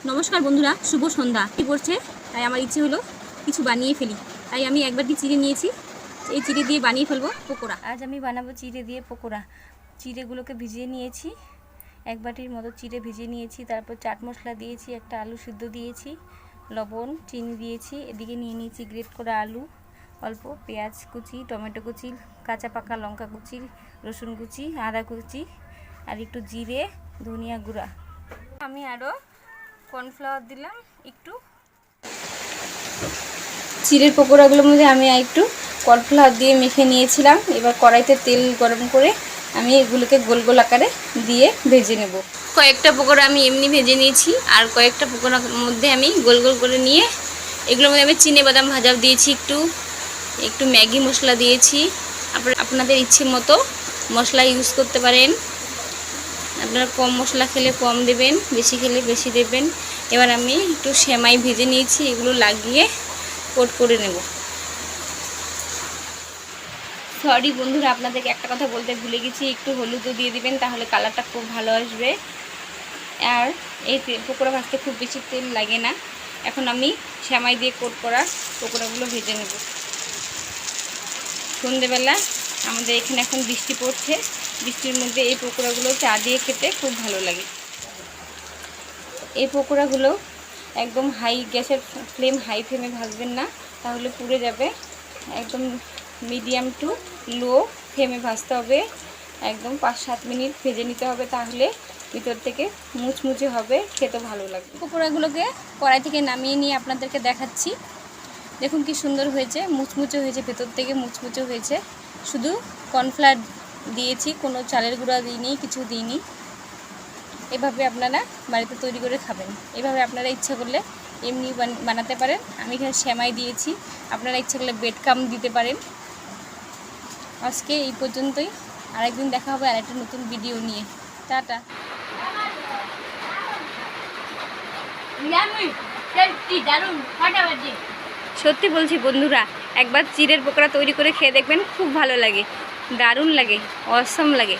নমস্কার বন্ধুরা, শুভ সন্ধ্যা। কি করছে? তাই আমার ইচ্ছে হলো কিছু বানিয়ে ফেলি। তাই আমি এক বাটি চিড়ে নিয়েছি, এই চিড়ে দিয়ে বানিয়ে ফেলবো পকোড়া। আজ আমি বানাবো চিড়ে দিয়ে পকোড়া। চিড়েগুলোকে ভিজিয়ে নিয়েছি, এক বাটির মতো চিড়ে ভিজিয়ে নিয়েছি। তারপর চাট মশলা দিয়েছি, একটা আলু সিদ্ধ দিয়েছি, লবণ চিনি দিয়েছি। এদিকে নিয়ে নিয়েছি গ্রেট করা আলু, অল্প পেঁয়াজ কুচি, টমেটো কুচি, কাঁচা পাকা লঙ্কা কুচি, রসুন কুচি, আদা কুচি, আর একটু জিরে, ধনিয়া গুঁড়া। আমি আরও কর্নফ্লাওয়ার দিলাম একটু। চিড়ের পকোড়াগুলোর মধ্যে আমি একটু কর্নফ্লাওয়ার দিয়ে মেখে নিয়েছিলাম। এবার কড়াইতে তেল গরম করে আমি এগুলোকে গোল গোল আকারে দিয়ে ভেজে নেব। কয়েকটা পকোড়া আমি এমনি ভেজে নিয়েছি, আর কয়েকটা পকোড়ার মধ্যে আমি গোল গোল করে নিয়ে এগুলোর মধ্যে আমি চিনে বাদাম ভাজা দিয়েছি, একটু ম্যাগি মশলা দিয়েছি। আপনাদের ইচ্ছে মতো মশলা ইউজ করতে পারেন। আপনারা কম মশলা খেলে কম দেবেন, বেশি খেলে বেশি দেবেন। এবার আমি একটু সেমাই ভেজে নিয়েছি, এগুলো লাগিয়ে কোট করে নেব। সরি বন্ধুরা, আপনাদেরকে একটা কথা বলতে ভুলে গেছি, একটু হলুদও দিয়ে দিবেন, তাহলে কালারটা খুব ভালো আসবে। আর এই পকোড়া ভাজতে খুব বেশি তেল লাগে না। এখন আমি সেমাই দিয়ে কোট করা পকোড়াগুলো ভেজে নেব। সন্ধেবেলা আমাদের এখানে এখন বৃষ্টি পড়ছে, বৃষ্টির মধ্যে এই পকোড়াগুলো চা দিয়ে খেতে খুব ভালো লাগে। এই পকোড়াগুলো একদম গ্যাসের ফ্লেম হাই ফ্লেমে ভাজবেন না, তাহলে পুড়ে যাবে। একদম মিডিয়াম টু লো ফ্লেমে ভাজতে হবে। একদম 5-7 মিনিট ভেজে নিতে হবে, তাহলে ভিতর থেকে মুচমুচে হবে, খেতে ভালো লাগবে। পকোড়াগুলোকে কড়াই থেকে নামিয়ে নিয়ে আপনাদেরকে দেখাচ্ছি। দেখুন কি সুন্দর হয়েছে, মুচমুচে হয়েছে, ভেতর থেকে মুচমুচে হয়েছে। শুধু কর্নফ্লাওয়ার দিয়েছি, কোনো চালের গুঁড়া দিইনি, কিছু দিইনি। এভাবে আপনারা বাড়িতে তৈরি করে খাবেন। এভাবে আপনারা ইচ্ছা করলে এমনি বানাতে পারেন। আমি এখানে সেমাই দিয়েছি, আপনারা ইচ্ছা করলে বেডকাম দিতে পারেন। আজকে এই পর্যন্তই, আরেকদিন দেখা হবে আরেকটা নতুন ভিডিও নিয়ে। টাটা। সত্যি বলছি বন্ধুরা, একবার চিড়ের পকোড়া তৈরি করে খেয়ে দেখবেন, খুব ভালো লাগে, দারুণ লাগে, অসম লাগে।